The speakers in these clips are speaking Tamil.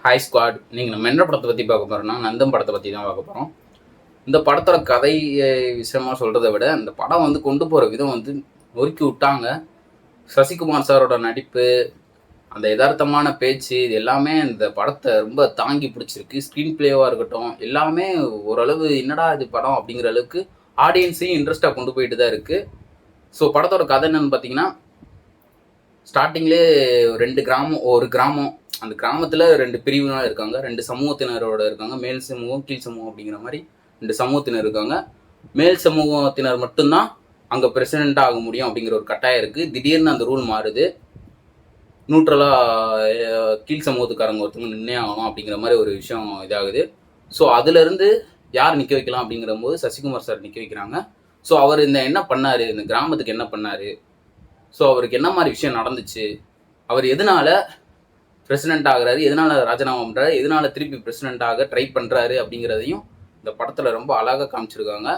Hi squad. நீங்கள் நம்ம என்ன படத்தை பற்றி பார்க்க போகிறோம்னா நந்தம் படத்தை பற்றி தான் பார்க்க போகிறோம். இந்த படத்தோட கதை விஷயமா சொல்கிறத விட இந்த படம் வந்து கொண்டு போகிற விதம் வந்து நொறுக்கி விட்டாங்க. சசிகுமார் சாரோட நடிப்பு, அந்த யதார்த்தமான பேச்சு, இது எல்லாமே இந்த படத்தை ரொம்ப தாங்கி பிடிச்சிருக்கு. ஸ்க்ரீன் பிளேவாக இருக்கட்டும், எல்லாமே ஓரளவு என்னடா இது படம் அப்படிங்கிற அளவுக்கு ஆடியன்ஸையும் இன்ட்ரெஸ்ட்டாக கொண்டு போயிட்டு தான் இருக்குது. ஸோ படத்தோட கதை என்னன்னு பார்த்தீங்கன்னா, ஸ்டார்டிங்லேயே ஒரு கிராமம், அந்த கிராமத்தில் 2 பிரிவினாக இருக்காங்க. 2 சமூகத்தினரோட இருக்காங்க. மேல் சமூகம், கீழ் சமூகம் அப்படிங்கிற மாதிரி 2 சமூகத்தினர் இருக்காங்க. மேல் சமூகத்தினர் மட்டும்தான் அங்கே பிரசிடெண்ட்டாக ஆக முடியும் அப்படிங்கிற ஒரு கட்டாயம் இருக்குது. திடீர்னு அந்த ரூல் மாறுது. நியூட்ரலாக கீழ் சமூகத்துக்காரங்க ஒருத்தவங்க நின்னே ஆகணும் அப்படிங்கிற மாதிரி ஒரு விஷயம் இதாகுது. ஸோ அதுலேருந்து யார் நிற்க வைக்கலாம் அப்படிங்கிற போது சசிகுமார் சார் நிற்க வைக்கிறாங்க. ஸோ அவர் என்ன பண்ணார், இந்த கிராமத்துக்கு என்ன பண்ணார், ஸோ அவருக்கு என்ன மாதிரி விஷயம் நடந்துச்சு, அவர் எதனால பிரசிடென்ட் ஆகிறாரு, எதனால ராஜினாமா பண்ணுறாரு, எதனால திருப்பி பிரசிடென்ட் ஆக ட்ரை பண்ணுறாரு அப்படிங்கிறதையும் இந்த படத்தில் ரொம்ப அழகாக காமிச்சிருக்காங்க.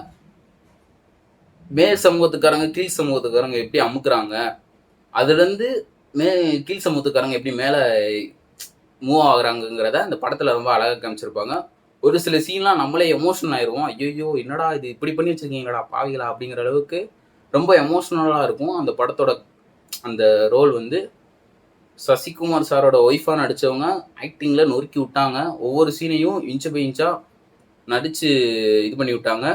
மேல் சமூகத்துக்காரங்க கீழ் சமூகத்துக்காரங்க எப்படி அமுக்குறாங்க, அதுலேருந்து கீழ் சமூகத்துக்காரங்க எப்படி மேலே மூவ் ஆகுறாங்கிறத இந்த படத்தில் ரொம்ப அழகாக காமிச்சிருப்பாங்க. ஒரு சில சீன்லாம் நம்மளே எமோஷனல் ஆயிடுவோம். ஐயோ என்னடா இது இப்படி பண்ணி வச்சுருக்கீங்களா பாவிகளா அப்படிங்கிற அளவுக்கு ரொம்ப எமோஷ்னலாக இருக்கும். அந்த படத்தோட அந்த ரோல் வந்து சசிகுமார் சாரோட ஒய்ஃபாக நடித்தவங்க ஆக்டிங்கில் நொறுக்கி விட்டாங்க. ஒவ்வொரு சீனையும் இன்ச்சு பை இன்ச்சாக நடித்து இது பண்ணி விட்டாங்க.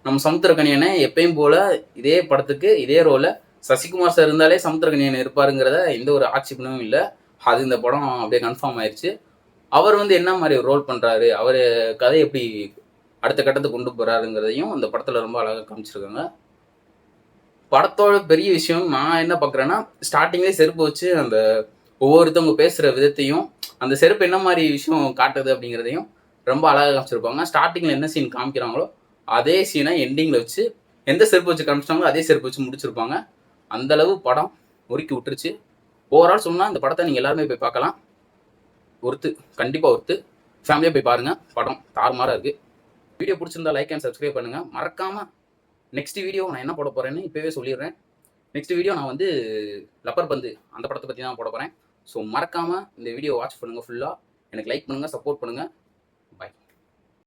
நம்ம சமுத்திரக்கனியனை எப்பயும் போல் இதே படத்துக்கு இதே ரோலை சசிகுமார் சார் இருந்தாலே சமுத்திரக்கனியன் இருப்பாருங்கிறத எந்த ஒரு ஆட்சேபனும் இல்லை. அது இந்த படம் அப்படியே கன்ஃபார்ம் ஆயிடுச்சு. அவர் என்ன மாதிரி ரோல் பண்ணுறாரு, அவர் கதை எப்படி அடுத்த கட்டத்துக்கு கொண்டு போகிறாருங்கிறதையும் அந்த படத்தில் ரொம்ப அழகாக காமிச்சிருக்காங்க. படத்தோட பெரிய விஷயம் நான் என்ன பார்க்குறேன்னா, ஸ்டார்டிங்லேயே செருப்பு வச்சு அந்த ஒவ்வொருத்தவங்க பேசுகிற விதத்தையும், அந்த செருப்பு என்ன மாதிரி விஷயம் காட்டுது அப்படிங்கிறதையும் ரொம்ப அழகாக காமிச்சிருப்பாங்க. ஸ்டார்டிங்கில் என்ன சீன் காமிக்கிறாங்களோ அதே சீனை எண்டிங்கில் வச்சு எந்த செருப்பு வச்சு காமிச்சிட்டாங்களோ அதே செருப்பு வச்சு முடிச்சிருப்பாங்க. அந்தளவு படம் நொறுக்கி விட்டுருச்சு. ஓவரால் சொன்னால் இந்த படத்தை நீங்கள் எல்லாருமே போய் பார்க்கலாம். கண்டிப்பாக ஒருத்து ஃபேமிலியாக போய் பாருங்கள். படம் தாறுமாறாக இருக்குது. வீடியோ பிடிச்சிருந்தா லைக் அண்ட் சப்ஸ்கிரைப் பண்ணுங்கள். மறக்காமல் நெக்ஸ்ட் வீடியோ நான் என்ன போட போகிறேன்னு இப்போவே சொல்லிடுறேன். நெக்ஸ்ட் வீடியோ நான் லப்பர் பந்து அந்த படத்தை பற்றி தான் போட போகிறேன். ஸோ மறக்காமல் இந்த வீடியோ வாட்ச் பண்ணுங்கள். ஃபுல்லாக எனக்கு லைக் பண்ணுங்கள், சப்போர்ட் பண்ணுங்கள்.